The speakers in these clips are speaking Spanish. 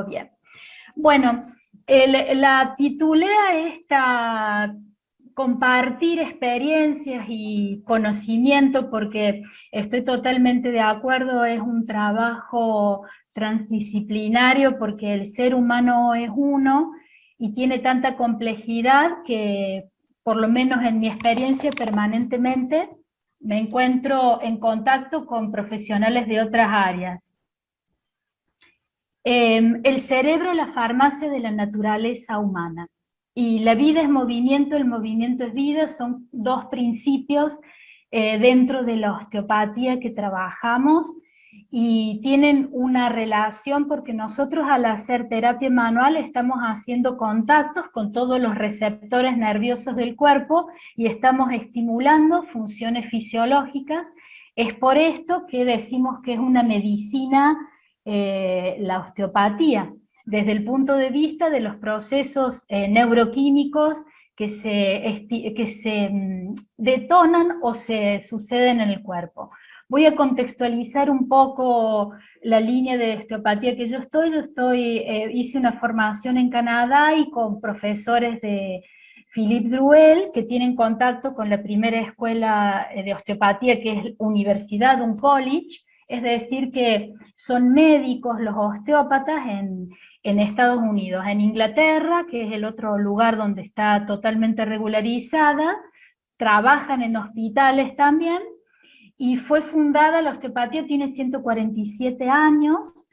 Bien. Bueno, la titulé a esta compartir experiencias y conocimiento porque estoy totalmente de acuerdo, es un trabajo transdisciplinario porque el ser humano es uno y tiene tanta complejidad que, por lo menos en mi experiencia permanentemente, me encuentro en contacto con profesionales de otras áreas. El cerebro, la farmacia de la naturaleza humana. Y la vida es movimiento, el movimiento es vida, son dos principios dentro de la osteopatía que trabajamos y tienen una relación porque nosotros al hacer terapia manual estamos haciendo contactos con todos los receptores nerviosos del cuerpo y estamos estimulando funciones fisiológicas. Es por esto que decimos que es una medicina la osteopatía, desde el punto de vista de los procesos neuroquímicos que se detonan o se suceden en el cuerpo. Voy a contextualizar un poco la línea de osteopatía que yo hice una formación en Canadá y con profesores de Philippe Druel, que tienen contacto con la primera escuela de osteopatía, que es universidad, un college, es decir, que son médicos los osteópatas en Estados Unidos. En Inglaterra, que es el otro lugar donde está totalmente regularizada, trabajan en hospitales también, y fue fundada, la osteopatía tiene 147 años,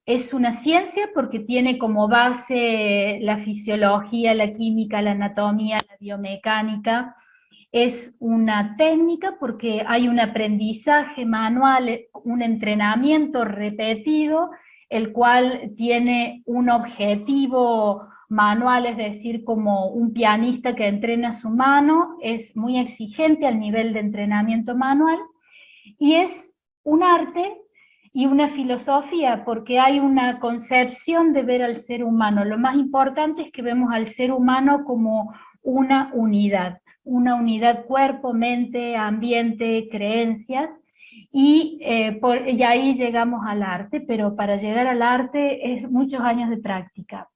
es una ciencia porque tiene como base la fisiología, la química, la anatomía, la biomecánica. Es una técnica porque hay un aprendizaje manual, un entrenamiento repetido, el cual tiene un objetivo manual, es decir, como un pianista que entrena su mano, es muy exigente al nivel de entrenamiento manual, y es un arte y una filosofía, porque hay una concepción de ver al ser humano. Lo más importante es que vemos al ser humano como una unidad cuerpo, mente, ambiente, creencias, y ahí llegamos al arte, pero para llegar al arte es muchos años de práctica.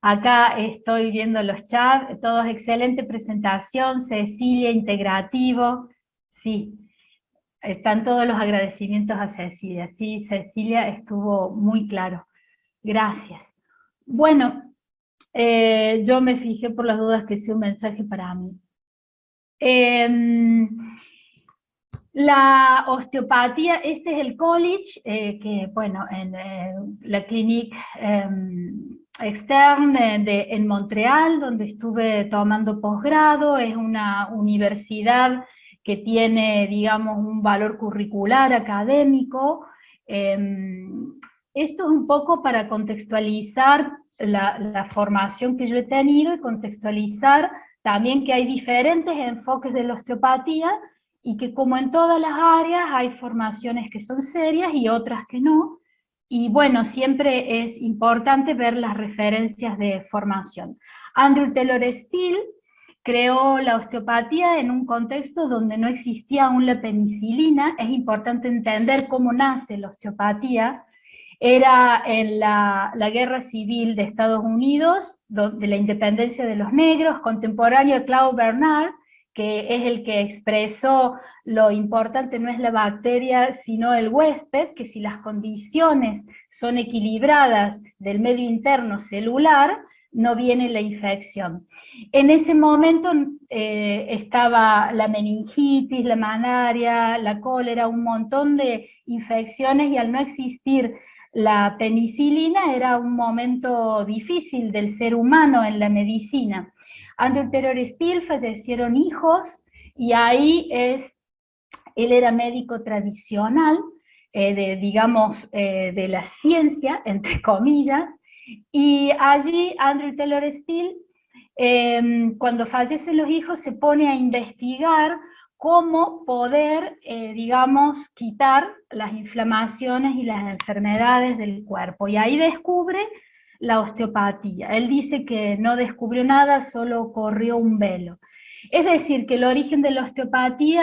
Acá estoy viendo los chats, todos excelente presentación, Cecilia, integrativo, sí. Están todos los agradecimientos a Cecilia. Sí, Cecilia estuvo muy claro. Gracias. Bueno, yo me fijé por las dudas que sea un mensaje para mí. La osteopatía, este es el college, que bueno, en la Clinique Externe en Montreal, donde estuve tomando posgrado, es una universidad que tiene, digamos, un valor curricular académico. Esto es un poco para contextualizar la formación que yo he tenido y contextualizar también que hay diferentes enfoques de la osteopatía y que como en todas las áreas hay formaciones que son serias y otras que no. Y bueno, siempre es importante ver las referencias de formación. Andrew Taylor Still creó la osteopatía en un contexto donde no existía aún la penicilina. Es importante entender cómo nace la osteopatía. Era en la guerra civil de Estados Unidos, de la independencia de los negros, contemporáneo de Claude Bernard, que es el que expresó lo importante no es la bacteria, sino el huésped, que si las condiciones son equilibradas del medio interno celular, no viene la infección. En ese momento estaba la meningitis, la malaria, la cólera, un montón de infecciones, y al no existir la penicilina era un momento difícil del ser humano en la medicina. Andrew Taylor Still fallecieron hijos, y ahí él era médico tradicional, de la ciencia, entre comillas, y allí Andrew Taylor Still, cuando fallecen los hijos, se pone a investigar cómo poder, quitar las inflamaciones y las enfermedades del cuerpo, y ahí descubre la osteopatía. Él dice que no descubrió nada, solo corrió un velo. Es decir, que el origen de la osteopatía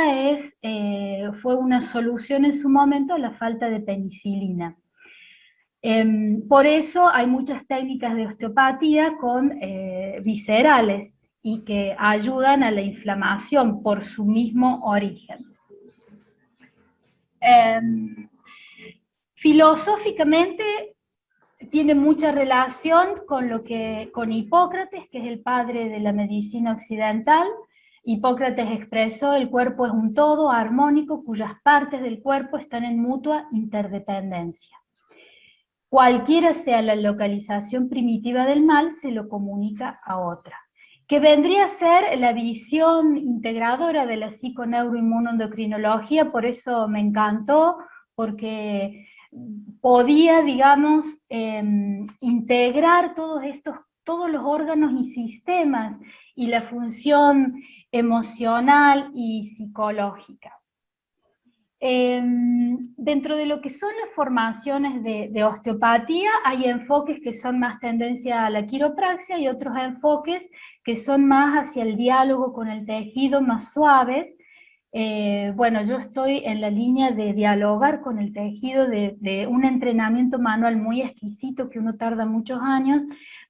fue una solución en su momento a la falta de penicilina. Por eso hay muchas técnicas de osteopatía con viscerales y que ayudan a la inflamación por su mismo origen. Filosóficamente tiene mucha relación con Hipócrates, que es el padre de la medicina occidental. Hipócrates expresó: el cuerpo es un todo armónico cuyas partes del cuerpo están en mutua interdependencia. Cualquiera sea la localización primitiva del mal, se lo comunica a otra. Que vendría a ser la visión integradora de la psiconeuroinmunoendocrinología, por eso me encantó, porque podía, digamos, integrar todos los órganos y sistemas, y la función emocional y psicológica. Dentro de lo que son las formaciones de osteopatía, hay enfoques que son más tendencia a la quiropraxia y otros enfoques que son más hacia el diálogo con el tejido, más suaves. Bueno, yo estoy en la línea de dialogar con el tejido, de un entrenamiento manual muy exquisito que uno tarda muchos años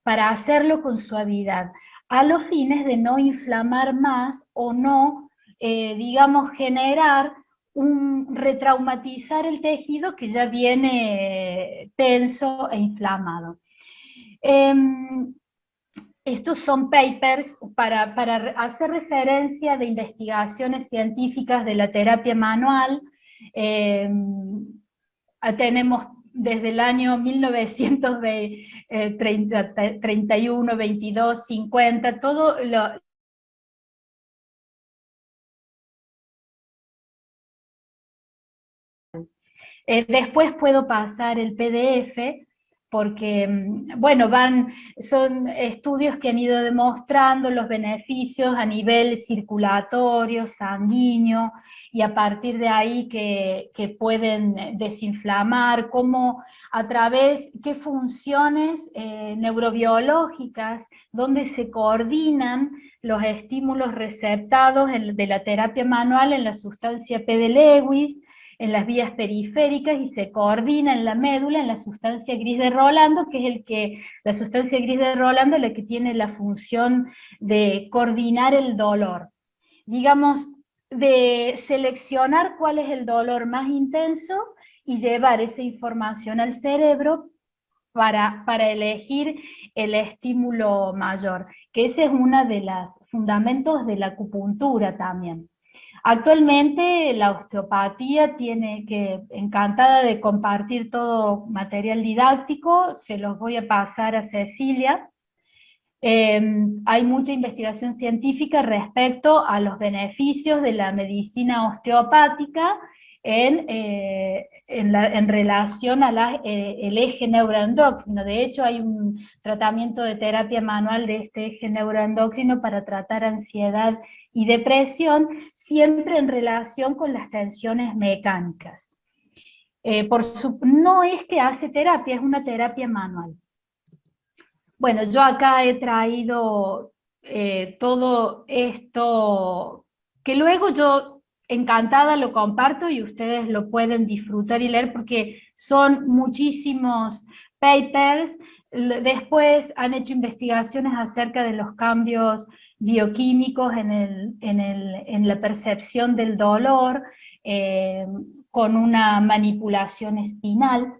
para hacerlo con suavidad, a los fines de no inflamar más o no, digamos, generar retraumatizar el tejido que ya viene tenso e inflamado. Estos son papers para hacer referencia de investigaciones científicas de la terapia manual. Tenemos desde el año 1931, 22, 50, todo lo, después puedo pasar el PDF, porque, bueno, son estudios que han ido demostrando los beneficios a nivel circulatorio, sanguíneo, y a partir de ahí que pueden desinflamar, cómo a través, qué funciones neurobiológicas, donde se coordinan los estímulos receptados de la terapia manual en la sustancia P. de Lewis, en las vías periféricas, y se coordina en la médula, en la sustancia gris de Rolando, que es la sustancia gris de Rolando, la que tiene la función de coordinar el dolor. Digamos, de seleccionar cuál es el dolor más intenso y llevar esa información al cerebro para elegir el estímulo mayor, que ese es uno de los fundamentos de la acupuntura también. Actualmente la osteopatía encantada de compartir todo material didáctico, se los voy a pasar a Cecilia. Hay mucha investigación científica respecto a los beneficios de la medicina osteopática en relación al eje neuroendocrino. De hecho, hay un tratamiento de terapia manual de este eje neuroendocrino para tratar ansiedad y depresión, siempre en relación con las tensiones mecánicas. No es que hace terapia, es una terapia manual. Bueno, yo acá he traído todo esto, que luego yo encantada lo comparto y ustedes lo pueden disfrutar y leer, porque son muchísimos papers. Después han hecho investigaciones acerca de los cambios bioquímicos en la percepción del dolor, con una manipulación espinal.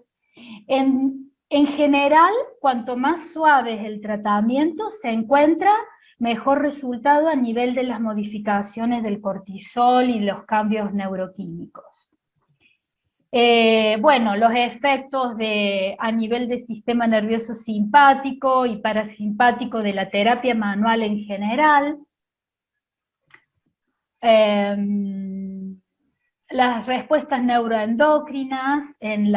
En general, cuanto más suave es el tratamiento, se encuentra mejor resultado a nivel de las modificaciones del cortisol y los cambios neuroquímicos. Bueno, los efectos a nivel del sistema nervioso simpático y parasimpático de la terapia manual en general. Las respuestas neuroendocrinas en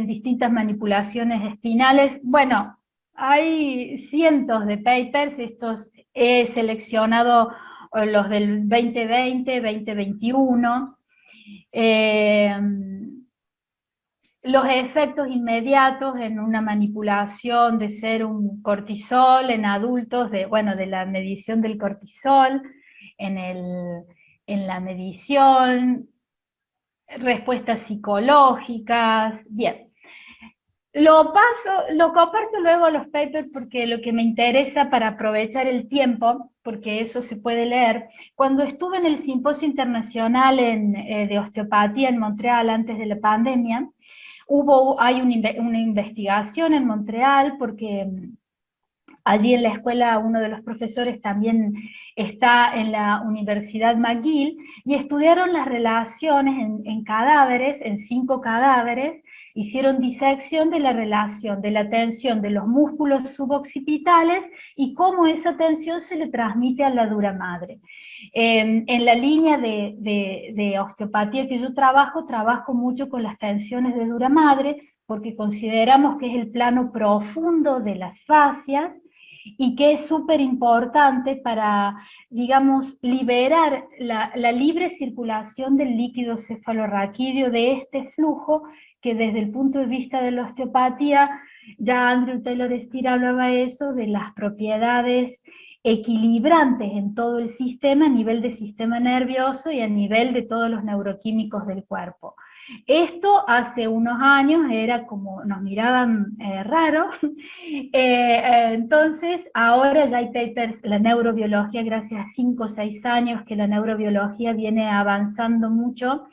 distintas manipulaciones espinales. Bueno, hay cientos de papers, estos he seleccionado los del 2020, 2021. Los efectos inmediatos en una manipulación de serum cortisol en adultos, de la medición del cortisol, en la medición, respuestas psicológicas, bien. Lo comparto luego los papers porque lo que me interesa para aprovechar el tiempo, porque eso se puede leer. Cuando estuve en el Simposio Internacional de Osteopatía en Montreal antes de la pandemia, hay una investigación en Montreal porque allí en la escuela uno de los profesores también está en la Universidad McGill, y estudiaron las relaciones en cadáveres, en 5 cadáveres, hicieron disección de la relación de la tensión de los músculos suboccipitales y cómo esa tensión se le transmite a la dura madre. En la línea de osteopatía que yo trabajo mucho con las tensiones de dura madre, porque consideramos que es el plano profundo de las fascias, y que es súper importante para, digamos, liberar la libre circulación del líquido cefalorraquídeo, de este flujo que desde el punto de vista de la osteopatía, ya Andrew Taylor Still hablaba eso, de las propiedades equilibrantes en todo el sistema, a nivel de sistema nervioso y a nivel de todos los neuroquímicos del cuerpo. Esto hace unos años era como, nos miraban raro, entonces ahora ya hay papers, la neurobiología, gracias a 5 o 6 años que la neurobiología viene avanzando mucho,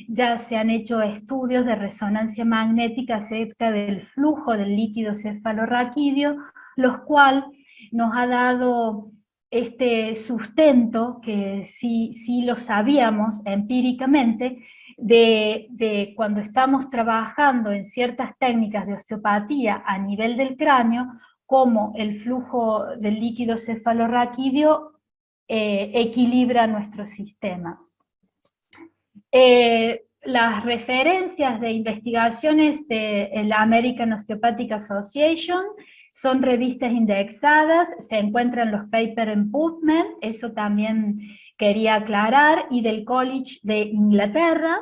ya se han hecho estudios de resonancia magnética acerca del flujo del líquido cefalorraquídeo, los cuales nos ha dado este sustento, que sí lo sabíamos empíricamente, de cuando estamos trabajando en ciertas técnicas de osteopatía a nivel del cráneo, cómo el flujo del líquido cefalorraquídeo equilibra nuestro sistema. Las referencias de investigaciones de la American Osteopathic Association son revistas indexadas, se encuentran los papers en PubMed, eso también quería aclarar, y del College de Inglaterra.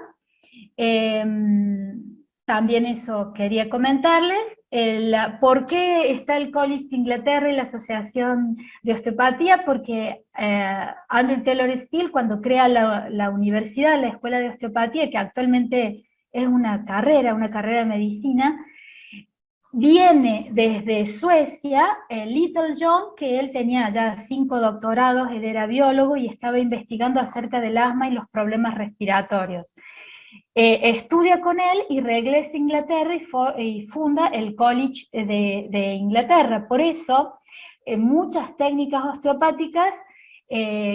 También eso quería comentarles. ¿Por qué está el College de Inglaterra y la Asociación de Osteopatía? Porque Andrew Taylor Still, cuando crea la universidad, la Escuela de Osteopatía, que actualmente es una carrera de medicina, viene desde Suecia, Little John, que él tenía ya 5 doctorados, él era biólogo y estaba investigando acerca del asma y los problemas respiratorios. Estudia con él y regresa a Inglaterra y funda el College de Inglaterra. Por eso, muchas técnicas osteopáticas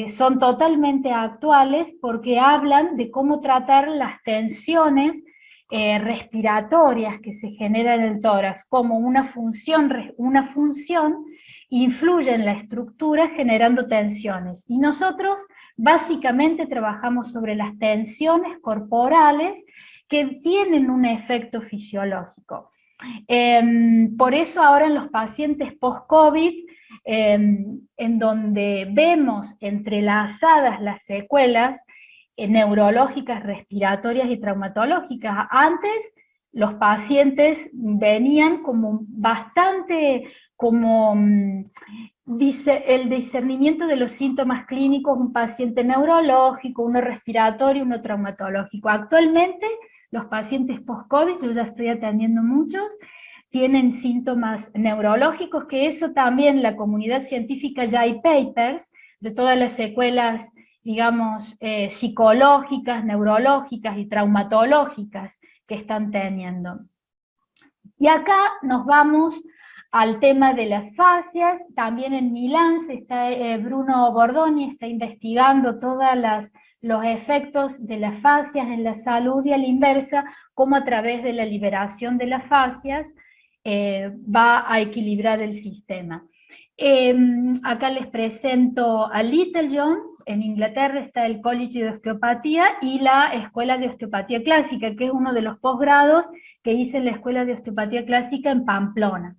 son totalmente actuales, porque hablan de cómo tratar las tensiones respiratorias que se generan en el tórax, como una función influye en la estructura generando tensiones. Y nosotros básicamente trabajamos sobre las tensiones corporales que tienen un efecto fisiológico. Por eso ahora en los pacientes post-COVID, en donde vemos entrelazadas las secuelas neurológicas, respiratorias y traumatológicas. Antes los pacientes venían como bastante, como dice, el discernimiento de los síntomas clínicos, un paciente neurológico, uno respiratorio, uno traumatológico. Actualmente los pacientes post-COVID, yo ya estoy atendiendo muchos, tienen síntomas neurológicos, que eso también la comunidad científica, ya hay papers de todas las secuelas, digamos, psicológicas, neurológicas y traumatológicas que están teniendo. Y acá nos vamos al tema de las fascias. También en Milán Bruno Bordoni está investigando todos los efectos de las fascias en la salud, y a la inversa, cómo a través de la liberación de las fascias va a equilibrar el sistema. Acá les presento a Little John. En Inglaterra está el College de Osteopatía y la Escuela de Osteopatía Clásica, que es uno de los posgrados que hice en la Escuela de Osteopatía Clásica en Pamplona.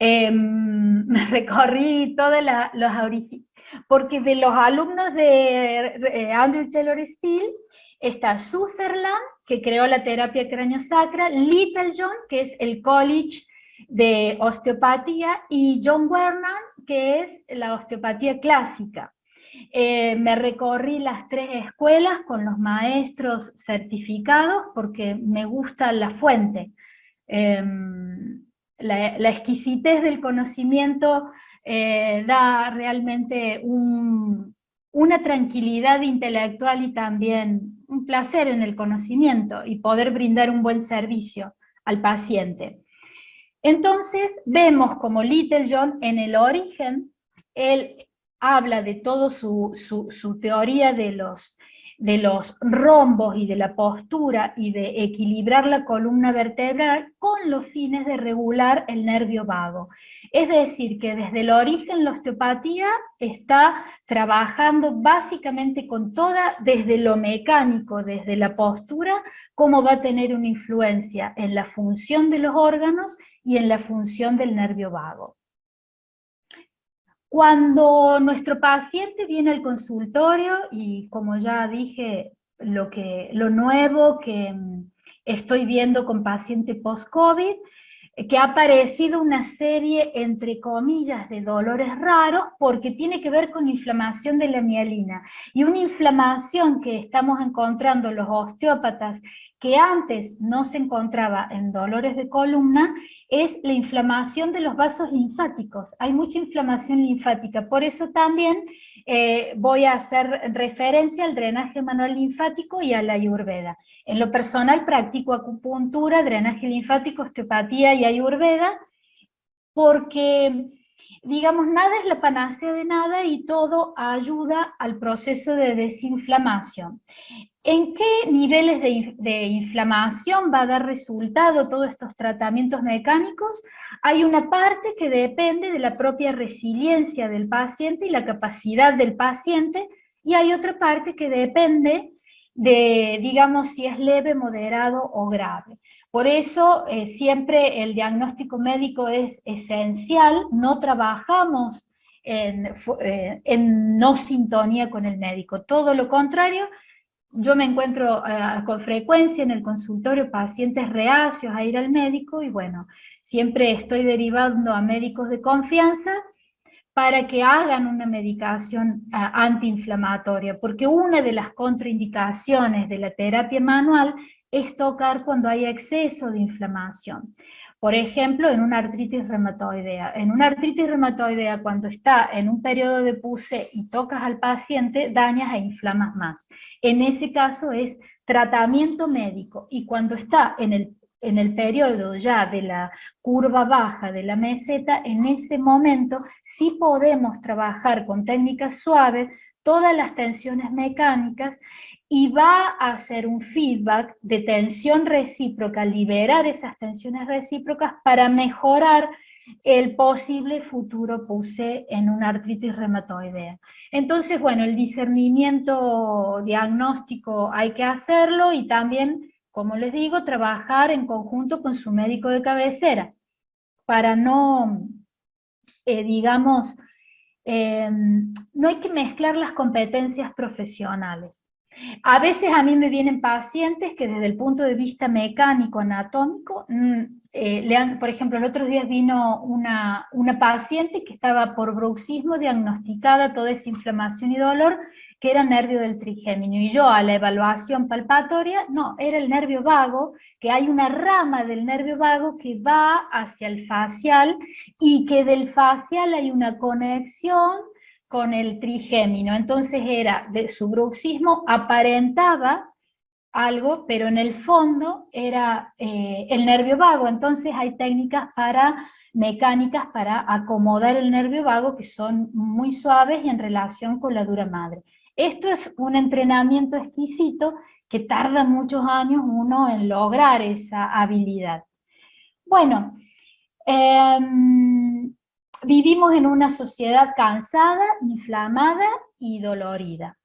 Me recorrí todos los orígenes, porque de los alumnos de Andrew Taylor Still está Sutherland, que creó la terapia craniosacra, Little John, que es el College de Osteopatía, y John Vernon, que es la osteopatía clásica. Me recorrí las 3 escuelas con los maestros certificados, porque me gusta la fuente. La exquisitez del conocimiento da realmente una tranquilidad intelectual y también un placer en el conocimiento y poder brindar un buen servicio al paciente. Entonces vemos como Little John en el origen, él habla de todo su teoría de los rombos y de la postura y de equilibrar la columna vertebral con los fines de regular el nervio vago. Es decir, que desde el origen la osteopatía está trabajando básicamente con desde lo mecánico, desde la postura, cómo va a tener una influencia en la función de los órganos y en la función del nervio vago. Cuando nuestro paciente viene al consultorio, y como ya dije, lo nuevo que estoy viendo con paciente post-COVID, que ha aparecido una serie, entre comillas, de dolores raros, porque tiene que ver con inflamación de la mielina, y una inflamación que estamos encontrando los osteópatas, que antes no se encontraba en dolores de columna, es la inflamación de los vasos linfáticos. Hay mucha inflamación linfática, por eso también voy a hacer referencia al drenaje manual linfático y a la Ayurveda. En lo personal practico acupuntura, drenaje linfático, osteopatía y Ayurveda, porque, digamos, nada es la panacea de nada y todo ayuda al proceso de desinflamación. ¿En qué niveles de inflamación va a dar resultado todos estos tratamientos mecánicos? Hay una parte que depende de la propia resiliencia del paciente y la capacidad del paciente, y hay otra parte que depende de, digamos, si es leve, moderado o grave. Por eso siempre el diagnóstico médico es esencial, no trabajamos en no sintonía con el médico, todo lo contrario. Yo me encuentro con frecuencia en el consultorio pacientes reacios a ir al médico, y bueno, siempre estoy derivando a médicos de confianza para que hagan una medicación antiinflamatoria, porque una de las contraindicaciones de la terapia manual es tocar cuando hay exceso de inflamación. Por ejemplo, en una artritis reumatoidea. En una artritis reumatoidea, cuando está en un periodo de puse y tocas al paciente, dañas e inflamas más. En ese caso es tratamiento médico, y cuando está en el periodo ya de la curva baja de la meseta, en ese momento sí podemos trabajar con técnicas suaves todas las tensiones mecánicas, y va a hacer un feedback de tensión recíproca, liberar esas tensiones recíprocas para mejorar el posible futuro puse en una artritis reumatoidea. Entonces, bueno, el discernimiento diagnóstico hay que hacerlo, y también, como les digo, trabajar en conjunto con su médico de cabecera, para no, digamos, no hay que mezclar las competencias profesionales. A veces a mí me vienen pacientes que desde el punto de vista mecánico, anatómico, por ejemplo, el otro día vino una paciente que estaba por bruxismo diagnosticada, toda esa inflamación y dolor, que era nervio del trigémino, y yo a la evaluación palpatoria, no, era el nervio vago, que hay una rama del nervio vago que va hacia el facial, y que del facial hay una conexión con el trigémino. Entonces de su bruxismo aparentaba algo, pero en el fondo era el nervio vago. Entonces hay técnicas mecánicas para acomodar el nervio vago que son muy suaves y en relación con la dura madre. Esto es un entrenamiento exquisito que tarda muchos años uno en lograr esa habilidad. Bueno, vivimos en una sociedad cansada, inflamada y dolorida.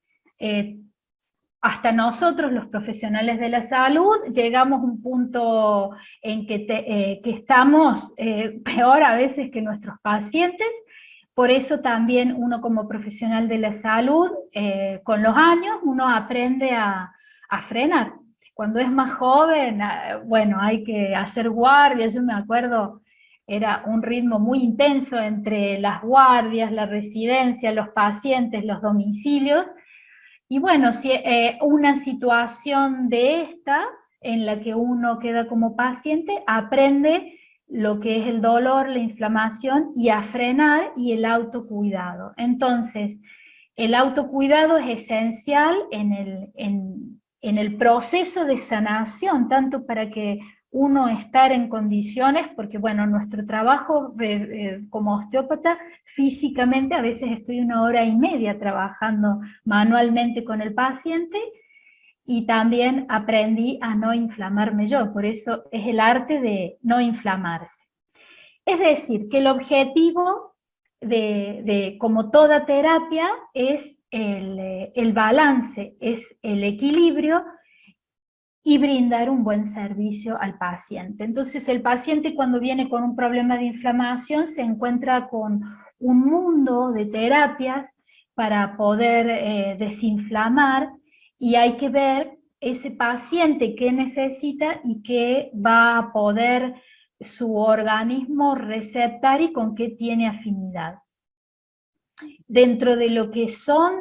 Hasta nosotros, los profesionales de la salud, llegamos a un punto en que estamos peor a veces que nuestros pacientes. Por eso también uno, como profesional de la salud, con los años uno aprende a frenar. Cuando es más joven, bueno, hay que hacer guardias. Yo me acuerdo, era un ritmo muy intenso entre las guardias, la residencia, los pacientes, los domicilios. Y bueno, si una situación de esta en la que uno queda como paciente, aprende lo que es el dolor, la inflamación, y a frenar, y el autocuidado. Entonces, el autocuidado es esencial en el proceso de sanación, tanto para que uno estar en condiciones, porque bueno, nuestro trabajo como osteópata, físicamente a veces estoy 1 hora y media trabajando manualmente con el paciente, y también aprendí a no inflamarme yo, por eso es el arte de no inflamarse. Es decir, que el objetivo como toda terapia es el balance, es el equilibrio y brindar un buen servicio al paciente. Entonces el paciente, cuando viene con un problema de inflamación, se encuentra con un mundo de terapias para poder desinflamar, y hay que ver ese paciente qué necesita y qué va a poder su organismo receptar y con qué tiene afinidad. Dentro de lo que son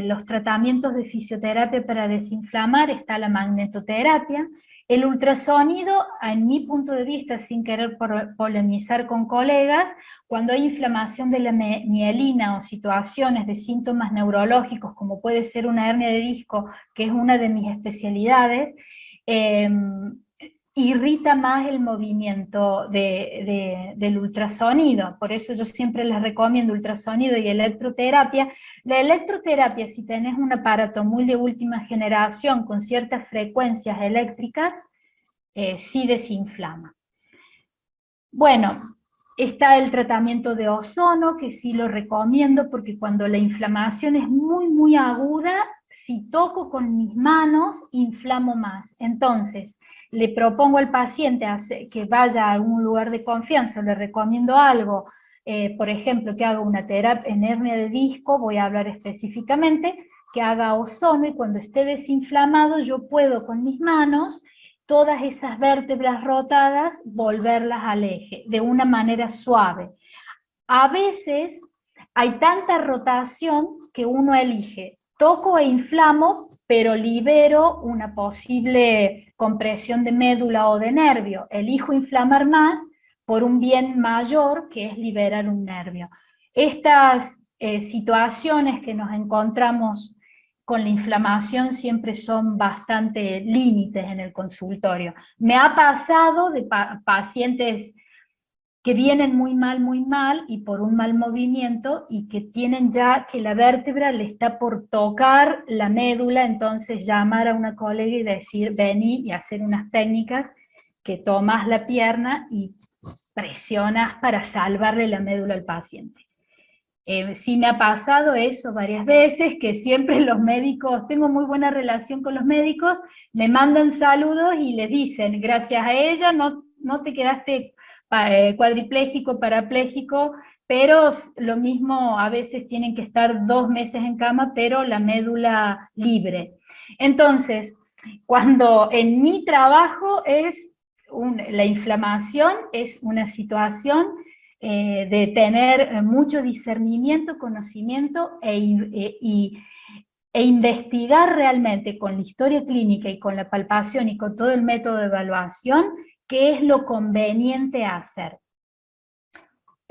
los tratamientos de fisioterapia para desinflamar está la magnetoterapia. El ultrasonido, en mi punto de vista, sin querer polemizar con colegas, cuando hay inflamación de la mielina o situaciones de síntomas neurológicos, como puede ser una hernia de disco, que es una de mis especialidades, irrita más el movimiento del ultrasonido. Por eso yo siempre les recomiendo ultrasonido y electroterapia. La electroterapia, si tenés un aparato muy de última generación con ciertas frecuencias eléctricas, sí desinflama. Bueno, está el tratamiento de ozono, que sí lo recomiendo, porque cuando la inflamación es muy, muy aguda, si toco con mis manos, inflamo más. Entonces, le propongo al paciente que vaya a algún lugar de confianza, le recomiendo algo, por ejemplo, que haga una terapia en hernia de disco, voy a hablar específicamente, que haga ozono, y cuando esté desinflamado yo puedo con mis manos todas esas vértebras rotadas volverlas al eje, de una manera suave. A veces hay tanta rotación que uno elige, toco e inflamo, pero libero una posible compresión de médula o de nervio. Elijo inflamar más por un bien mayor, que es liberar un nervio. Estas situaciones que nos encontramos con la inflamación siempre son bastante límites en el consultorio. Me ha pasado de pacientes que vienen muy mal y por un mal movimiento, y que tienen ya que la vértebra le está por tocar la médula, entonces llamar a una colega y decir, vení, y hacer unas técnicas que tomas la pierna y presionas para salvarle la médula al paciente. Sí me ha pasado eso varias veces, que siempre los médicos, tengo muy buena relación con los médicos, me mandan saludos y les dicen, gracias a ella no te quedaste cuadripléjico, parapléjico, pero lo mismo, a veces tienen que estar 2 meses en cama, pero la médula libre. Entonces, cuando en mi trabajo la inflamación es una situación de tener mucho discernimiento, conocimiento e investigar realmente con la historia clínica y con la palpación y con todo el método de evaluación qué es lo conveniente hacer.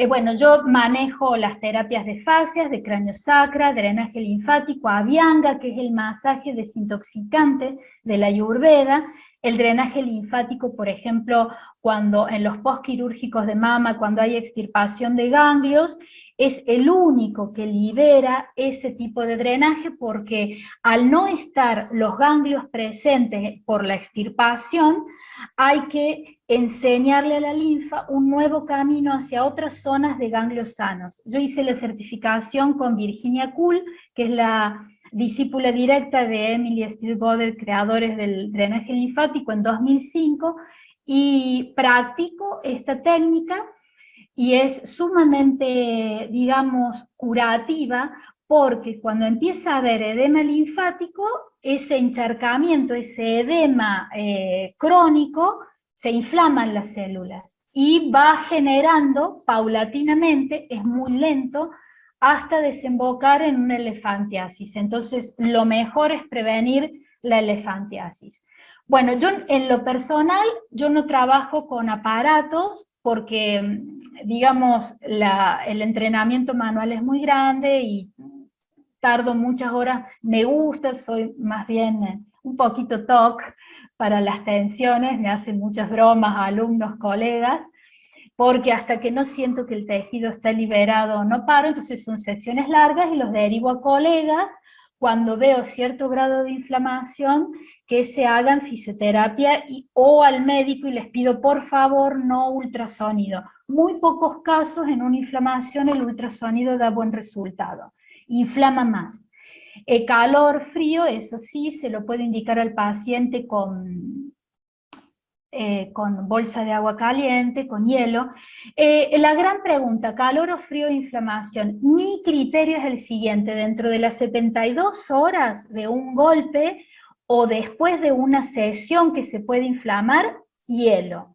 Bueno, yo manejo las terapias de fascias, de cráneo-sacra, drenaje linfático, Abhyanga, que es el masaje desintoxicante de la Ayurveda, el drenaje linfático, por ejemplo, cuando en los postquirúrgicos de mama, cuando hay extirpación de ganglios, es el único que libera ese tipo de drenaje, porque al no estar los ganglios presentes por la extirpación, hay que enseñarle a la linfa un nuevo camino hacia otras zonas de ganglios sanos. Yo hice la certificación con Virginia Kuhl, que es la discípula directa de Emily Steele Goddard, creadores del drenaje linfático, en 2005, y practico esta técnica, y es sumamente, digamos, curativa, porque cuando empieza a haber edema linfático, ese encharcamiento, ese edema crónico, se inflaman las células y va generando paulatinamente, es muy lento, hasta desembocar en una elefantiasis. Entonces, lo mejor es prevenir la elefantiasis. Bueno, yo en lo personal, yo no trabajo con aparatos porque, digamos, el entrenamiento manual es muy grande y tardo muchas horas, me gusta, soy más bien un poquito TOC para las tensiones, me hacen muchas bromas alumnos, colegas, porque hasta que no siento que el tejido está liberado no paro, entonces son sesiones largas y los derivo a colegas cuando veo cierto grado de inflamación que se hagan fisioterapia o al médico y les pido por favor no ultrasonido. Muy pocos casos en una inflamación el ultrasonido da buen resultado, inflama más. Calor, frío, eso sí, se lo puede indicar al paciente con bolsa de agua caliente, con hielo. La gran pregunta, calor o frío e inflamación. Mi criterio es el siguiente, dentro de las 72 horas de un golpe o después de una sesión que se puede inflamar, hielo.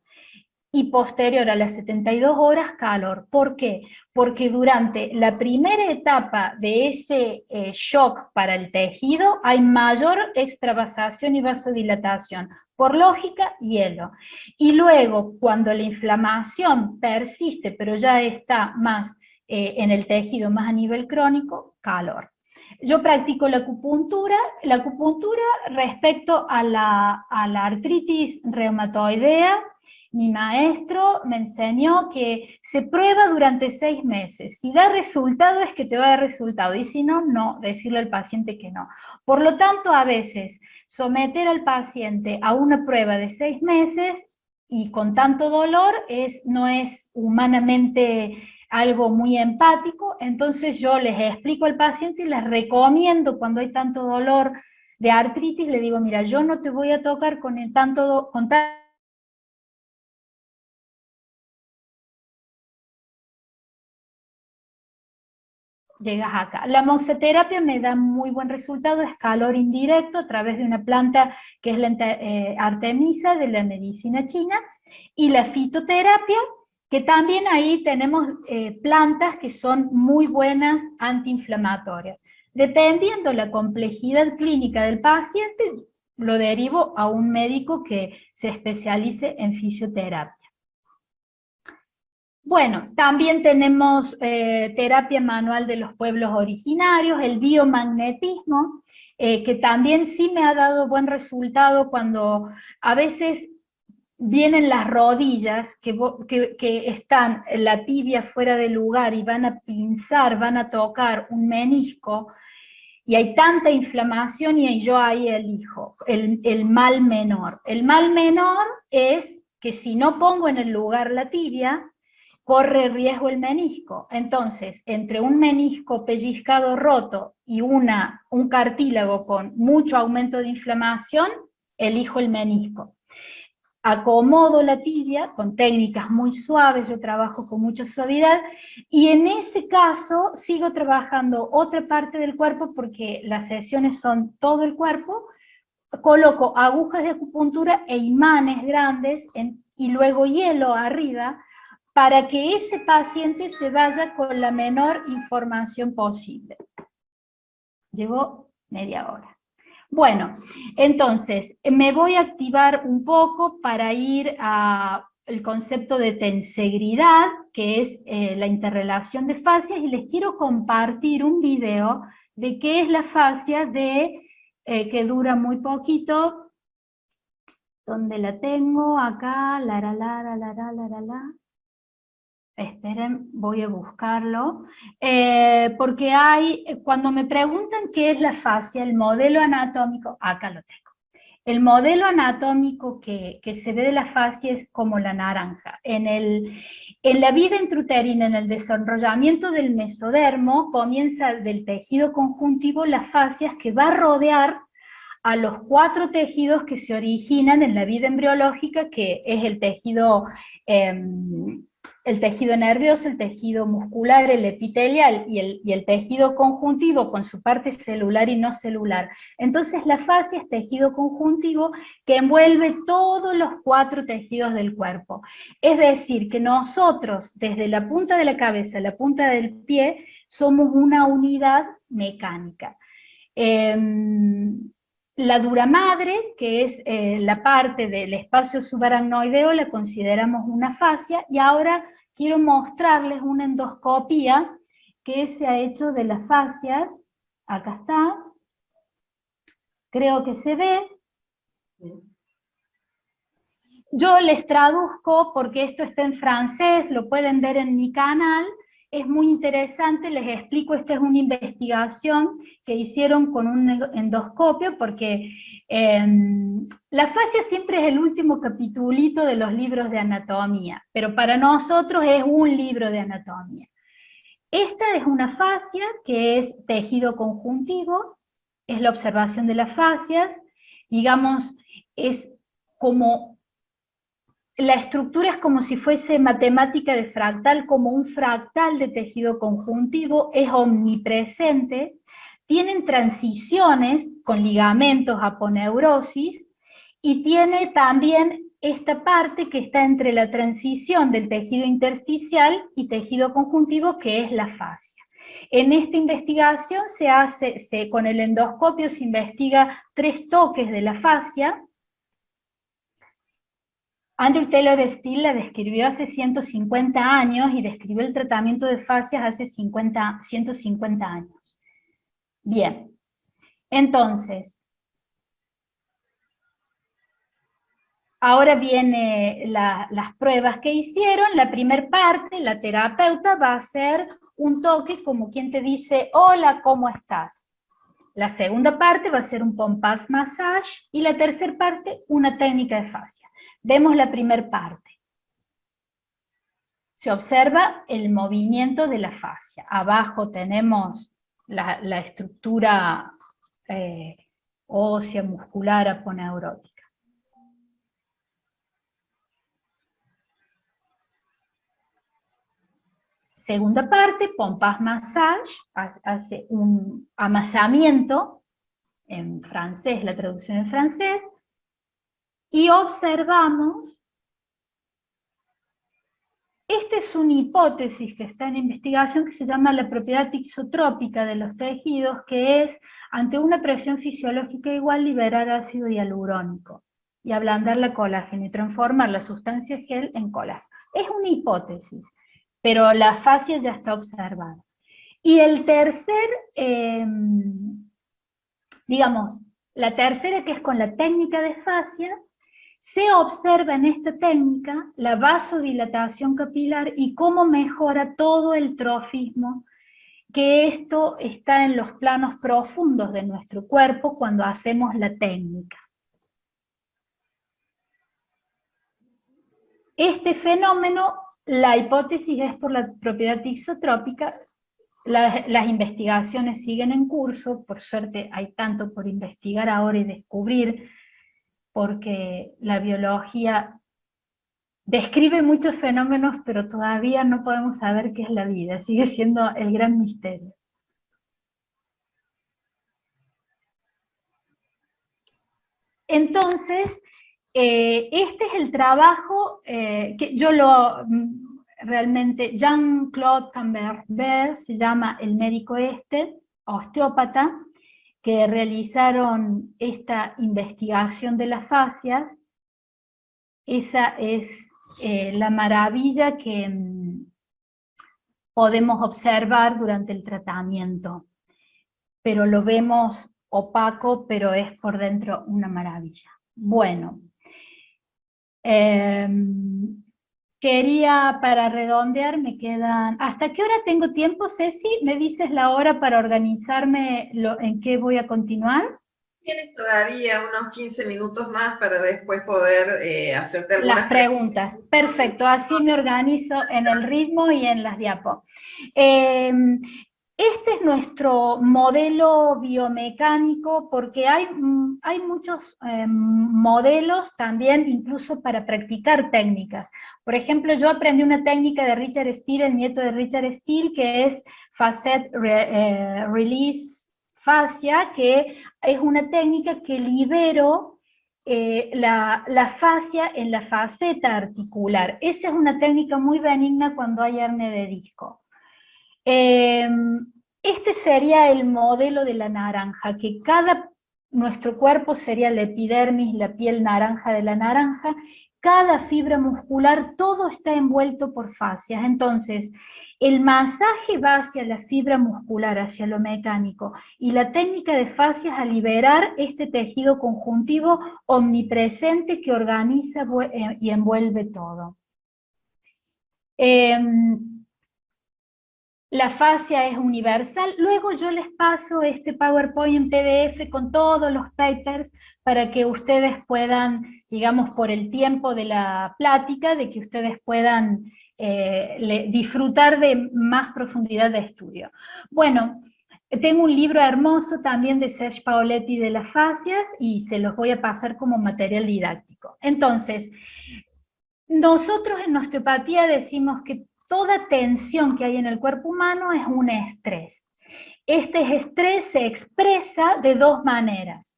Y posterior a las 72 horas, calor. ¿Por qué? Porque durante la primera etapa de ese shock para el tejido hay mayor extravasación y vasodilatación. Por lógica, hielo. Y luego, cuando la inflamación persiste, pero ya está más en el tejido, más a nivel crónico, calor. Yo practico la acupuntura respecto a la artritis reumatoidea. Mi maestro me enseñó que se prueba durante 6 meses. Si da resultado es que te va a dar resultado, y si no, no, decirle al paciente que no. Por lo tanto, a veces someter al paciente a una prueba de 6 meses y con tanto dolor no es humanamente algo muy empático, entonces yo les explico al paciente y les recomiendo cuando hay tanto dolor de artritis, le digo, mira, yo no te voy a tocar con llegas acá. La moxeterapia me da muy buen resultado, es calor indirecto a través de una planta que es la artemisa de la medicina china, y la fitoterapia, que también ahí tenemos plantas que son muy buenas antiinflamatorias. Dependiendo la complejidad clínica del paciente, lo derivo a un médico que se especialice en fisioterapia. Bueno, también tenemos terapia manual de los pueblos originarios, el biomagnetismo, que también sí me ha dado buen resultado cuando a veces vienen las rodillas que están la tibia fuera de lugar y van a pinzar, van a tocar un menisco, y hay tanta inflamación y yo ahí elijo el mal menor. El mal menor es que si no pongo en el lugar la tibia, corre riesgo el menisco. Entonces, entre un menisco pellizcado roto y un cartílago con mucho aumento de inflamación, elijo el menisco. Acomodo la tibia con técnicas muy suaves, yo trabajo con mucha suavidad, y en ese caso sigo trabajando otra parte del cuerpo porque las sesiones son todo el cuerpo, coloco agujas de acupuntura e imanes grandes y luego hielo arriba, para que ese paciente se vaya con la menor información posible. Llevo media hora. Bueno, entonces, me voy a activar un poco para ir al concepto de tensegridad, que es la interrelación de fascias, y les quiero compartir un video de qué es la fascia que dura muy poquito, donde la tengo, acá, esperen, voy a buscarlo, porque cuando me preguntan qué es la fascia, el modelo anatómico, acá lo tengo. El modelo anatómico que se ve de la fascia es como la naranja. En la vida intrauterina, en el desarrollamiento del mesodermo, comienza del tejido conjuntivo las fascias que va a rodear a los 4 tejidos que se originan en la vida embriológica, que es el tejido nervioso, el tejido muscular, el epitelial y el tejido conjuntivo con su parte celular y no celular. Entonces la fascia es tejido conjuntivo que envuelve todos los 4 tejidos del cuerpo. Es decir, que nosotros, desde la punta de la cabeza a la punta del pie, somos una unidad mecánica. La dura madre, que es la parte del espacio subaracnoideo, la consideramos una fascia, y ahora quiero mostrarles una endoscopía que se ha hecho de las fascias. Acá está. Creo que se ve. Yo les traduzco porque esto está en francés, lo pueden ver en mi canal, es muy interesante, les explico, esta es una investigación que hicieron con un endoscopio, porque la fascia siempre es el último capitulito de los libros de anatomía, pero para nosotros es un libro de anatomía. Esta es una fascia que es tejido conjuntivo, es la observación de las fascias, digamos, es como... La estructura es como si fuese matemática de fractal, como un fractal de tejido conjuntivo, es omnipresente, tienen transiciones con ligamentos, aponeurosis, y tiene también esta parte que está entre la transición del tejido intersticial y tejido conjuntivo, que es la fascia. En esta investigación con el endoscopio se investiga 3 toques de la fascia. Andrew Taylor Still la describió hace 150 años y describió el tratamiento de fascias hace 150 años. Bien, entonces, ahora vienen las pruebas que hicieron. La primera parte, la terapeuta va a hacer un toque como quien te dice, hola, ¿cómo estás? La segunda parte va a ser un pompage massage, y la tercera parte, una técnica de fascia. Vemos la primera parte. Se observa el movimiento de la fascia. Abajo tenemos la estructura ósea, muscular, aponeurótica. Segunda parte, pompage massage, hace un amasamiento, en francés, la traducción en francés, y observamos. Esta es una hipótesis que está en investigación que se llama la propiedad isotrópica de los tejidos, que es, ante una presión fisiológica igual, liberar ácido hialurónico y ablandar la colágeno y transformar la sustancia gel en colágeno. Es una hipótesis, pero la fascia ya está observada. Y el tercer, digamos, la tercera, que es con la técnica de fascia, se observa en esta técnica la vasodilatación capilar y cómo mejora todo el trofismo, que esto está en los planos profundos de nuestro cuerpo cuando hacemos la técnica. Este fenómeno, la hipótesis es por la propiedad isotrópica. Las investigaciones siguen en curso, por suerte hay tanto por investigar ahora y descubrir, porque la biología describe muchos fenómenos, pero todavía no podemos saber qué es la vida, sigue siendo el gran misterio. Entonces, este es el trabajo que yo realmente, Jean-Claude Camembert se llama el médico osteópata, que realizaron esta investigación de las fascias. Esa es la maravilla que podemos observar durante el tratamiento, pero lo vemos opaco, pero es por dentro una maravilla. Bueno, quería, para redondear, me quedan... ¿Hasta qué hora tengo tiempo, Ceci? ¿Me dices la hora para organizarme en qué voy a continuar? Tienes todavía unos 15 minutos más para después poder hacerte algunas las preguntas. Perfecto, así me organizo en el ritmo y en las diapos. Este es nuestro modelo biomecánico, porque hay muchos modelos también, incluso para practicar técnicas. Por ejemplo, yo aprendí una técnica de Richard Steele, el nieto de Richard Steele, que es Facet Release Fascia, que es una técnica que libero la fascia en la faceta articular. Esa es una técnica muy benigna cuando hay hernia de disco. Este sería el modelo de la naranja, que cada nuestro cuerpo sería la epidermis, la piel naranja de la naranja, cada fibra muscular, todo está envuelto por fascias. Entonces, el masaje va hacia la fibra muscular, hacia lo mecánico, y la técnica de fascias a liberar este tejido conjuntivo omnipresente que organiza y envuelve todo. La fascia es universal. Luego yo les paso este PowerPoint en PDF con todos los papers para que ustedes puedan, digamos, por el tiempo de la plática, de que ustedes puedan disfrutar de más profundidad de estudio. Bueno, tengo un libro hermoso también de Serge Paoletti de las fascias y se los voy a pasar como material didáctico. Entonces, nosotros en osteopatía decimos que toda tensión que hay en el cuerpo humano es un estrés. Este estrés se expresa de dos maneras.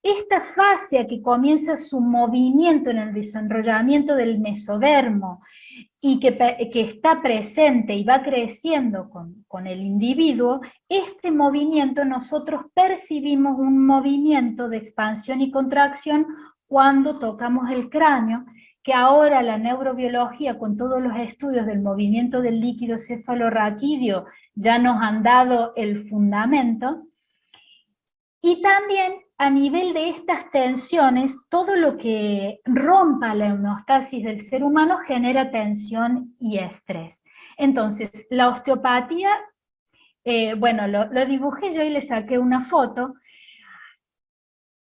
Esta fascia que comienza su movimiento en el desenrollamiento del mesodermo y que está presente y va creciendo con el individuo, este movimiento nosotros percibimos un movimiento de expansión y contracción cuando tocamos el cráneo, que ahora la neurobiología, con todos los estudios del movimiento del líquido cefalorraquídeo, ya nos han dado el fundamento. Y también a nivel de estas tensiones, todo lo que rompa la homeostasis del ser humano genera tensión y estrés. Entonces, la osteopatía, bueno, lo dibujé yo y le saqué una foto.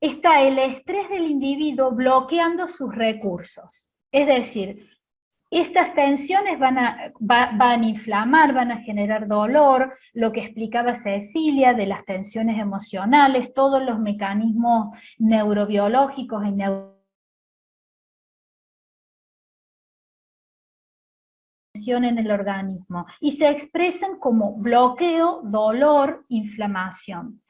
Está el estrés del individuo bloqueando sus recursos. Es decir, estas tensiones van a inflamar, van a generar dolor, lo que explicaba Cecilia de las tensiones emocionales, todos los mecanismos neurobiológicos y en el organismo, y se expresan como bloqueo, dolor, inflamación.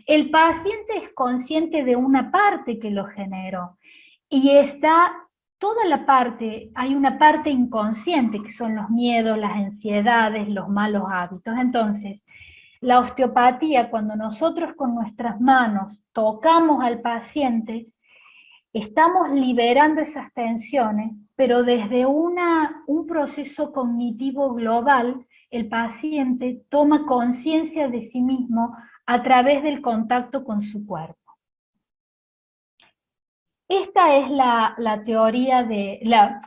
El paciente es consciente de una parte que lo generó, y está toda la parte, hay una parte inconsciente, que son los miedos, las ansiedades, los malos hábitos. Entonces, la osteopatía, cuando nosotros con nuestras manos tocamos al paciente, estamos liberando esas tensiones, pero desde un proceso cognitivo global, el paciente toma conciencia de sí mismo a través del contacto con su cuerpo. Esta es la teoría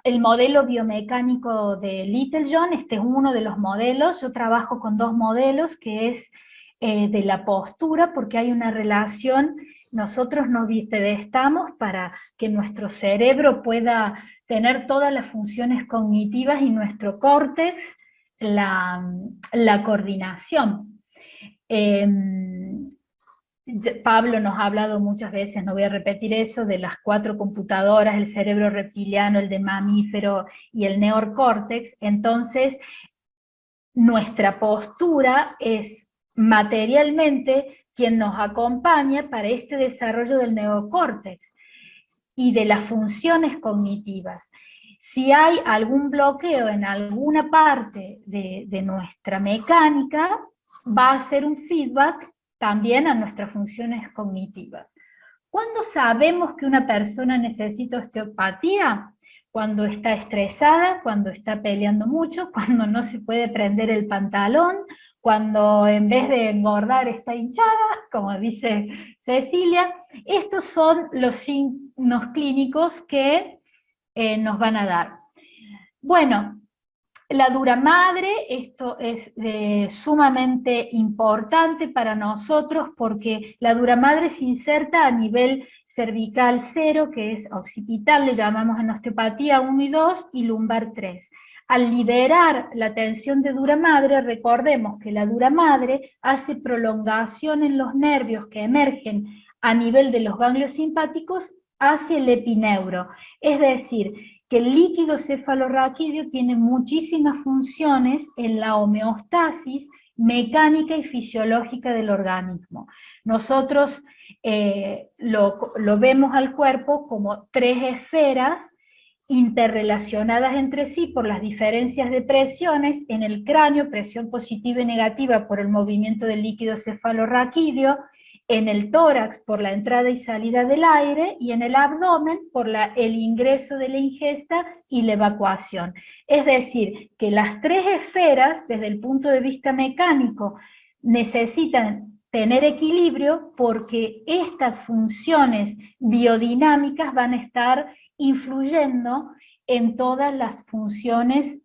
el modelo biomecánico de Littlejohn. Este es uno de los modelos. Yo trabajo con dos modelos, que es de la postura, porque hay una relación. Nosotros nos bipedestamos para que nuestro cerebro pueda tener todas las funciones cognitivas y nuestro córtex la coordinación. Pablo nos ha hablado muchas veces, no voy a repetir eso, de las 4 computadoras, el cerebro reptiliano, el de mamífero y el neocórtex. Entonces, nuestra postura es materialmente quien nos acompaña para este desarrollo del neocórtex y de las funciones cognitivas. Si hay algún bloqueo en alguna parte de nuestra mecánica, va a ser un feedback también a nuestras funciones cognitivas. ¿Cuándo sabemos que una persona necesita osteopatía? Cuando está estresada, cuando está peleando mucho, cuando no se puede prender el pantalón, cuando en vez de engordar está hinchada, como dice Cecilia. Estos son los signos clínicos que nos van a dar. Bueno, la dura madre, esto es sumamente importante para nosotros porque la dura madre se inserta a nivel cervical 0, que es occipital, le llamamos en osteopatía 1 y 2, y lumbar 3. Al liberar la tensión de dura madre, recordemos que la dura madre hace prolongación en los nervios que emergen a nivel de los ganglios simpáticos hacia el epineuro, es decir, que el líquido cefalorraquídeo tiene muchísimas funciones en la homeostasis mecánica y fisiológica del organismo. Nosotros lo vemos al cuerpo como 3 esferas interrelacionadas entre sí por las diferencias de presiones en el cráneo, presión positiva y negativa por el movimiento del líquido cefalorraquídeo, en el tórax por la entrada y salida del aire, y en el abdomen por el ingreso de la ingesta y la evacuación. Es decir, que las tres esferas, desde el punto de vista mecánico, necesitan tener equilibrio porque estas funciones biodinámicas van a estar influyendo en todas las funciones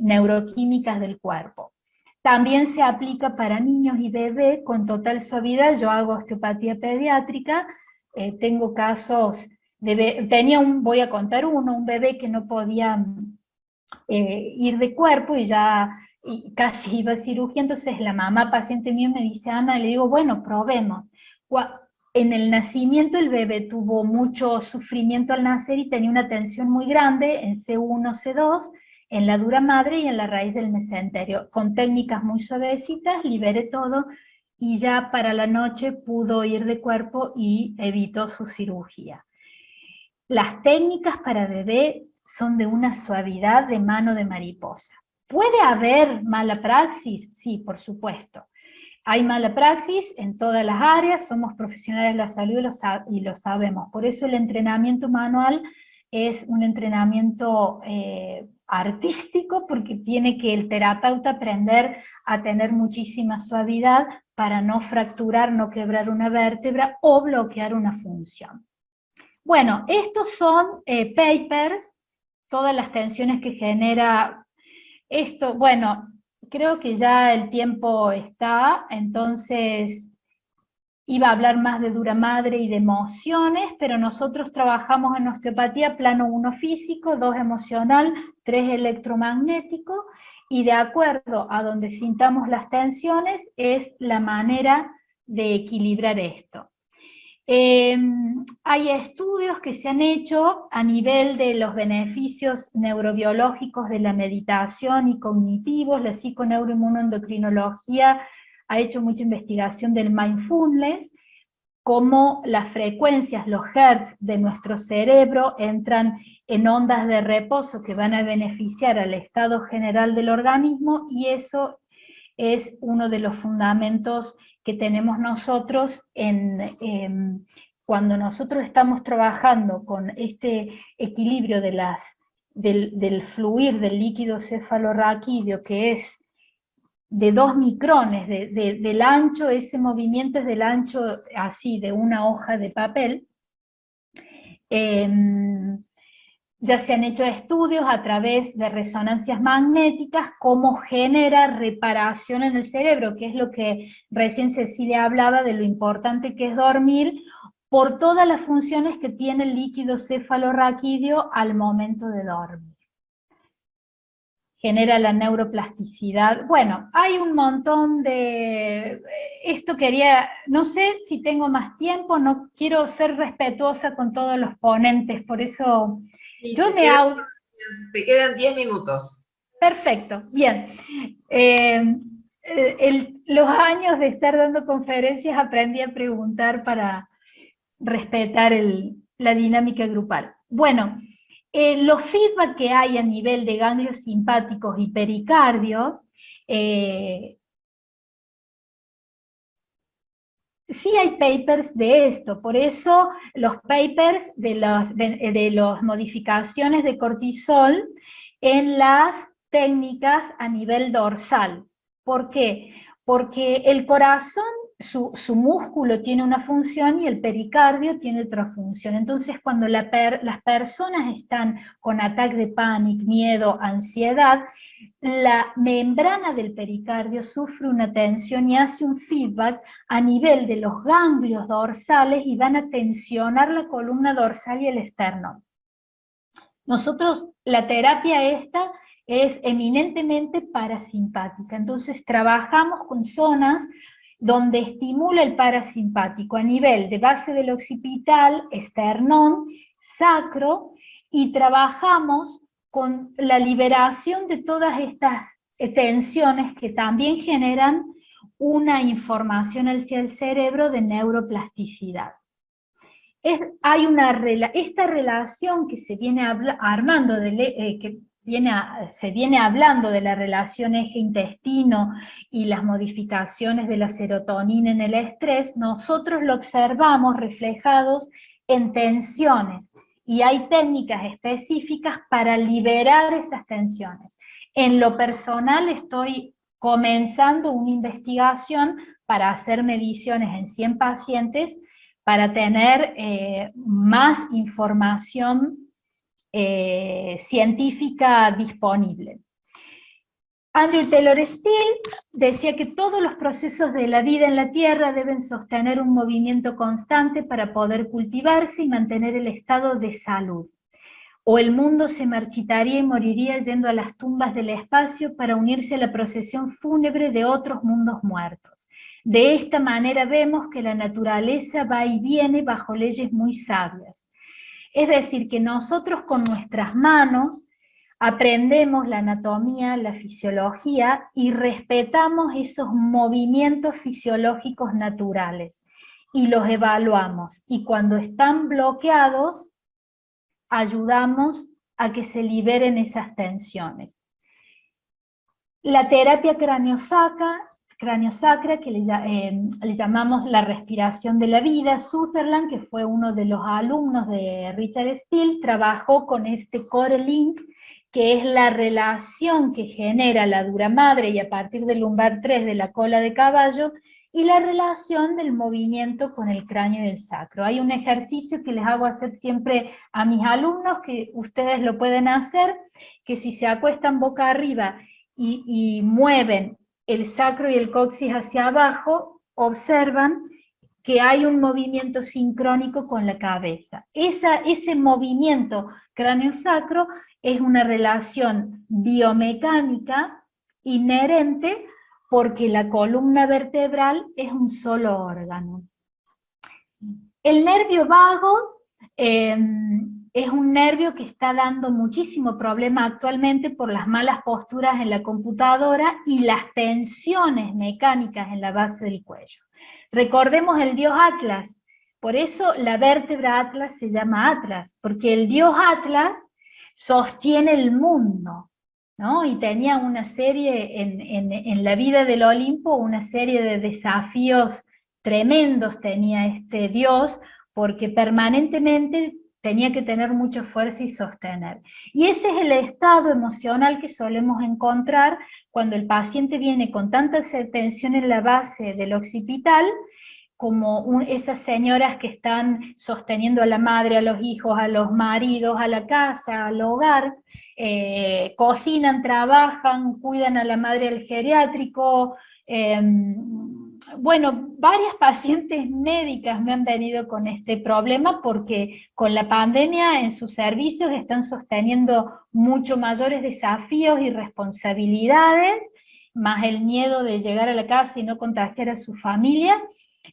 neuroquímicas del cuerpo. También se aplica para niños y bebés con total suavidad. Yo hago osteopatía pediátrica, tengo casos, voy a contar uno, un bebé que no podía ir de cuerpo y casi iba a cirugía, entonces la mamá paciente mía me dice, Ana, le digo, bueno, probemos. En el nacimiento el bebé tuvo mucho sufrimiento al nacer y tenía una tensión muy grande en C1, C2, en la dura madre y en la raíz del mesenterio. Con técnicas muy suavecitas liberé todo y ya para la noche pudo ir de cuerpo y evitó su cirugía. Las técnicas para bebé son de una suavidad de mano de mariposa. ¿Puede haber mala praxis? Sí, por supuesto. Hay mala praxis en todas las áreas, somos profesionales de la salud y lo sabemos. Por eso el entrenamiento manual es un entrenamiento artístico, porque tiene que el terapeuta aprender a tener muchísima suavidad para no fracturar, no quebrar una vértebra o bloquear una función. Bueno, estos son papers, todas las tensiones que genera esto. Bueno, creo que ya el tiempo está, entonces iba a hablar más de dura madre y de emociones, pero nosotros trabajamos en osteopatía plano 1 físico, 2 emocional, 3 electromagnético, y de acuerdo a donde sintamos las tensiones es la manera de equilibrar esto. Hay estudios que se han hecho a nivel de los beneficios neurobiológicos de la meditación y cognitivos. La psiconeuroinmunoendocrinología ha hecho mucha investigación del mindfulness, cómo las frecuencias, los hertz de nuestro cerebro entran en ondas de reposo que van a beneficiar al estado general del organismo, y eso es uno de los fundamentos que tenemos nosotros cuando nosotros estamos trabajando con este equilibrio del fluir del líquido cefalorraquídeo, que es de 2 micrones del ancho. Ese movimiento es del ancho así de una hoja de papel. Ya se han hecho estudios a través de resonancias magnéticas, cómo genera reparación en el cerebro, que es lo que recién Cecilia hablaba de lo importante que es dormir, por todas las funciones que tiene el líquido cefalorraquídeo al momento de dormir. Genera la neuroplasticidad. Bueno, hay un montón de... Esto quería... No sé si tengo más tiempo, no quiero ser respetuosa con todos los ponentes, por eso... Sí, Yo te quedan 10 minutos. Perfecto, bien. Los años de estar dando conferencias aprendí a preguntar para respetar la dinámica grupal. Bueno, los feedback que hay a nivel de ganglios simpáticos y pericardio, sí hay papers de esto, por eso los papers de las modificaciones de cortisol en las técnicas a nivel dorsal. ¿Por qué? Porque el corazón, su músculo tiene una función y el pericardio tiene otra función. Entonces cuando las personas están con ataque de pánico, miedo, ansiedad, la membrana del pericardio sufre una tensión y hace un feedback a nivel de los ganglios dorsales y van a tensionar la columna dorsal y el esternón. Nosotros, la terapia esta es eminentemente parasimpática, entonces trabajamos con zonas donde estimula el parasimpático a nivel de base del occipital, esternón, sacro, y trabajamos con la liberación de todas estas tensiones que también generan una información hacia el cerebro de neuroplasticidad. Hay esta relación que se viene armando, que se viene hablando de la relación eje-intestino y las modificaciones de la serotonina en el estrés, nosotros lo observamos reflejados en tensiones, y hay técnicas específicas para liberar esas tensiones. En lo personal estoy comenzando una investigación para hacer mediciones en 100 pacientes para tener más información científica disponible. Andrew Taylor Still decía que todos los procesos de la vida en la Tierra deben sostener un movimiento constante para poder cultivarse y mantener el estado de salud. O el mundo se marchitaría y moriría yendo a las tumbas del espacio para unirse a la procesión fúnebre de otros mundos muertos. De esta manera vemos que la naturaleza va y viene bajo leyes muy sabias. Es decir, que nosotros con nuestras manos aprendemos la anatomía, la fisiología y respetamos esos movimientos fisiológicos naturales y los evaluamos. Y cuando están bloqueados, ayudamos a que se liberen esas tensiones. La terapia craniosacra, que le llamamos la respiración de la vida, Sutherland, que fue uno de los alumnos de Richard Still, trabajó con este core link, que es la relación que genera la dura madre y a partir del lumbar 3 de la cola de caballo, y la relación del movimiento con el cráneo y el sacro. Hay un ejercicio que les hago hacer siempre a mis alumnos, que ustedes lo pueden hacer, que si se acuestan boca arriba y mueven el sacro y el coxis hacia abajo, observan que hay un movimiento sincrónico con la cabeza. Ese movimiento cráneo-sacro es una relación biomecánica inherente porque la columna vertebral es un solo órgano. El nervio vago es un nervio que está dando muchísimo problema actualmente por las malas posturas en la computadora y las tensiones mecánicas en la base del cuello. Recordemos el dios Atlas, por eso la vértebra Atlas se llama Atlas, porque el dios Atlas sostiene el mundo, ¿no? Y tenía una serie, en la vida del Olimpo, una serie de desafíos tremendos tenía este dios, porque permanentemente tenía que tener mucha fuerza y sostener. Y ese es el estado emocional que solemos encontrar cuando el paciente viene con tanta tensión en la base del occipital, como esas señoras que están sosteniendo a la madre, a los hijos, a los maridos, a la casa, al hogar, cocinan, trabajan, cuidan a la madre al geriátrico. Bueno, varias pacientes médicas me han venido con este problema porque con la pandemia en sus servicios están sosteniendo mucho mayores desafíos y responsabilidades, más el miedo de llegar a la casa y no contagiar a su familia.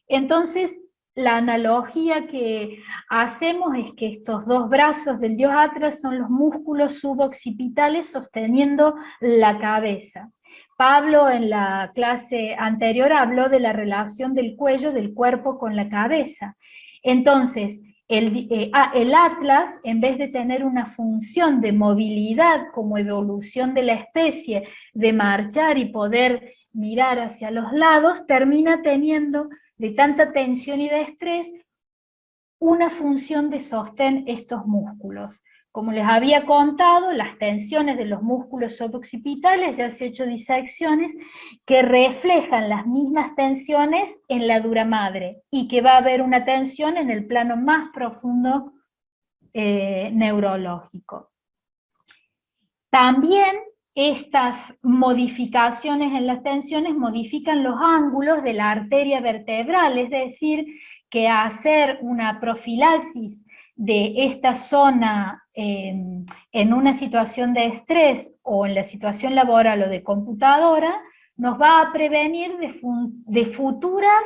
Entonces, la analogía que hacemos es que estos dos brazos del dios Atlas son los músculos suboccipitales sosteniendo la cabeza. Pablo en la clase anterior habló de la relación del cuello, del cuerpo con la cabeza. Entonces, el Atlas, en vez de tener una función de movilidad como evolución de la especie, de marchar y poder mirar hacia los lados, termina teniendo, de tanta tensión y de estrés, una función de sostén estos músculos. Como les había contado, las tensiones de los músculos suboccipitales, ya se han hecho disecciones, que reflejan las mismas tensiones en la dura madre, y que va a haber una tensión en el plano más profundo neurológico. También estas modificaciones en las tensiones modifican los ángulos de la arteria vertebral, es decir, que hacer una profilaxis de esta zona en una situación de estrés o en la situación laboral o de computadora, nos va a prevenir de futuras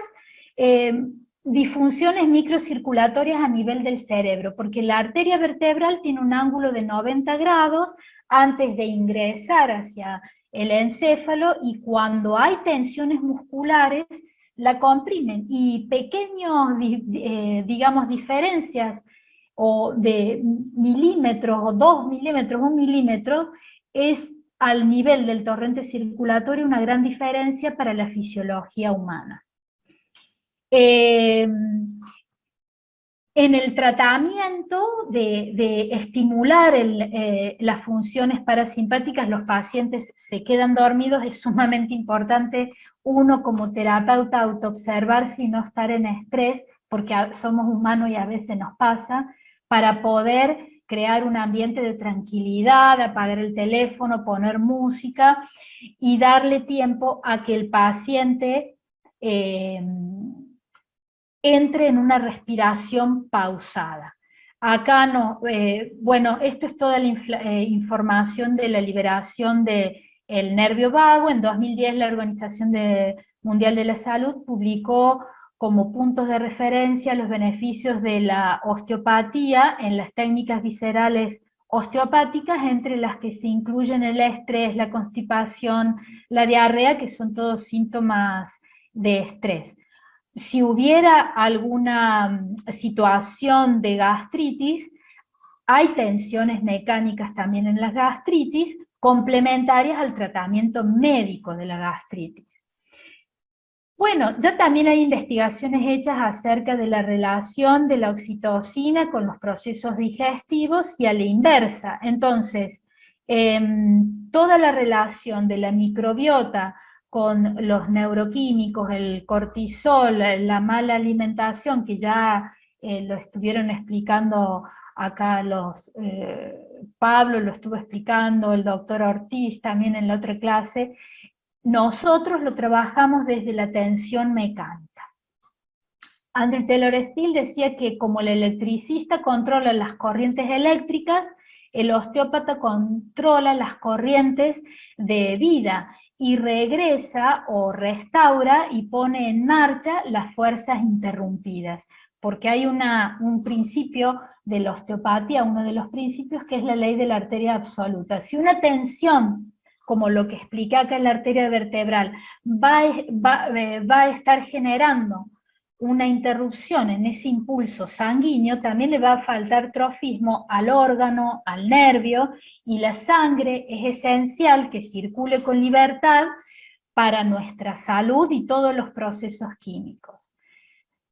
disfunciones microcirculatorias a nivel del cerebro, porque la arteria vertebral tiene un ángulo de 90 grados antes de ingresar hacia el encéfalo, y cuando hay tensiones musculares, la comprimen, y pequeños, digamos, diferencias o de milímetros, o 2 milímetros, 1 milímetro, es al nivel del torrente circulatorio una gran diferencia para la fisiología humana. En el tratamiento de estimular las funciones parasimpáticas, los pacientes se quedan dormidos, es sumamente importante uno como terapeuta autoobservarse y no estar en estrés, porque somos humanos y a veces nos pasa, para poder crear un ambiente de tranquilidad, apagar el teléfono, poner música y darle tiempo a que el paciente entre en una respiración pausada. Acá no, bueno, esto es toda la información de la liberación del nervio vago. En 2010 la Organización Mundial de la Salud publicó como puntos de referencia los beneficios de la osteopatía en las técnicas viscerales osteopáticas, entre las que se incluyen el estrés, la constipación, la diarrea, que son todos síntomas de estrés. Si hubiera alguna situación de gastritis, hay tensiones mecánicas también en las gastritis, complementarias al tratamiento médico de la gastritis. Bueno, ya también hay investigaciones hechas acerca de la relación de la oxitocina con los procesos digestivos y a la inversa. Entonces, toda la relación de la microbiota con los neuroquímicos, el cortisol, la mala alimentación, que ya lo estuvieron explicando acá Pablo lo estuvo explicando, el doctor Ortiz también en la otra clase. Nosotros lo trabajamos desde la tensión mecánica. Andrew Taylor Still decía que como el electricista controla las corrientes eléctricas, el osteópata controla las corrientes de vida y regresa o restaura y pone en marcha las fuerzas interrumpidas, porque hay un principio de la osteopatía, uno de los principios, que es la ley de la arteria absoluta. Si una tensión, como lo que expliqué acá en la arteria vertebral, va a estar generando una interrupción en ese impulso sanguíneo, también le va a faltar trofismo al órgano, al nervio, y la sangre es esencial que circule con libertad para nuestra salud y todos los procesos químicos.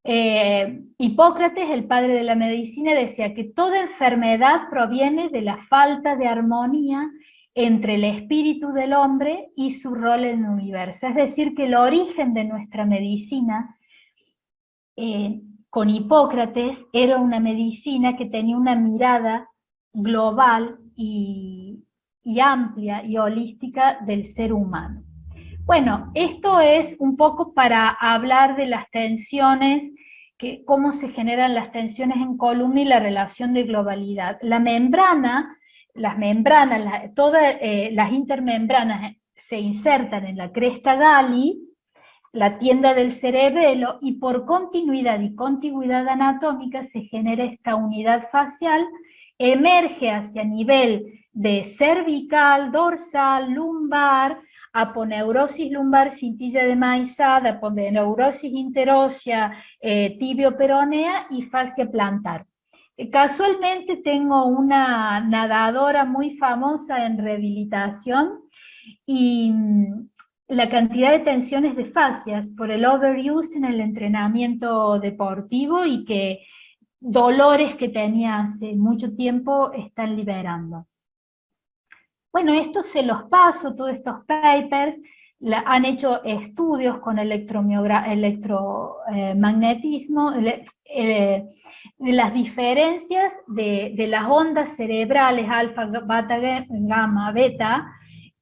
Hipócrates, el padre de la medicina, decía que toda enfermedad proviene de la falta de armonía entre el espíritu del hombre y su rol en el universo. Es decir, que el origen de nuestra medicina, con Hipócrates, era una medicina que tenía una mirada global y amplia y holística del ser humano. Bueno, esto es un poco para hablar de las tensiones, cómo se generan las tensiones en columna y la relación de globalidad. La membrana, las membranas, todas las intermembranas se insertan en la cresta Galli, la tienda del cerebelo, y por continuidad y contigüidad anatómica se genera esta unidad facial, emerge hacia nivel de cervical, dorsal, lumbar, aponeurosis lumbar, cintilla de Maillard, aponeurosis interósea, tibio-peronea y fascia plantar. Casualmente tengo una nadadora muy famosa en rehabilitación y la cantidad de tensiones de fascias por el overuse en el entrenamiento deportivo y que dolores que tenía hace mucho tiempo están liberando. Bueno, esto se los paso, todos estos papers, han hecho estudios con electromagnetismo, de las diferencias de las ondas cerebrales alfa, beta, gamma, beta,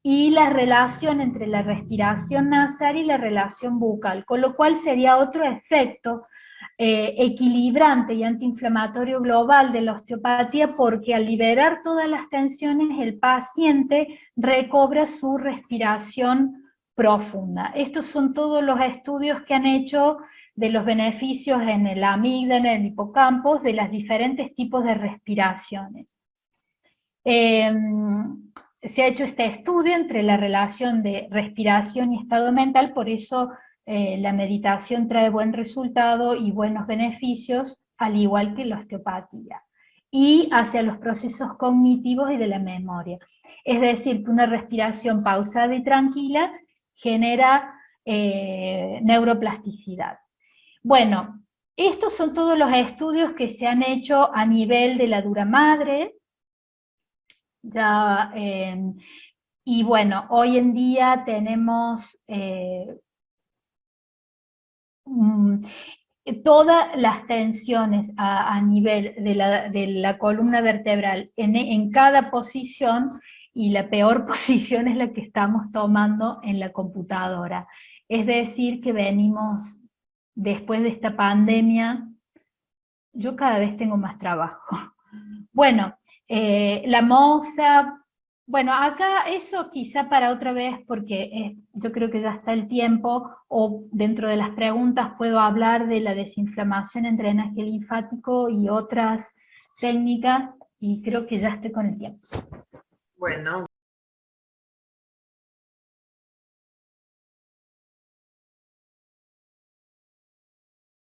y la relación entre la respiración nasal y la relación bucal, con lo cual sería otro efecto equilibrante y antiinflamatorio global de la osteopatía, porque al liberar todas las tensiones el paciente recobra su respiración profunda. Estos son todos los estudios que han hecho de los beneficios en el amígdala, en el hipocampo, de los diferentes tipos de respiraciones. Se ha hecho este estudio entre la relación de respiración y estado mental, por eso la meditación trae buen resultado y buenos beneficios, al igual que la osteopatía, y hacia los procesos cognitivos y de la memoria. Es decir, que una respiración pausada y tranquila genera neuroplasticidad. Bueno, estos son todos los estudios que se han hecho a nivel de la dura madre. Ya, y bueno, hoy en día tenemos todas las tensiones a nivel de la columna vertebral en cada posición, y la peor posición es la que estamos tomando en la computadora. Es decir, que venimos, después de esta pandemia, yo cada vez tengo más trabajo. Bueno, la moxa, bueno, acá eso quizá para otra vez, porque yo creo que ya está el tiempo, o dentro de las preguntas puedo hablar de la desinflamación en drenaje linfático y otras técnicas, y creo que ya estoy con el tiempo. Bueno.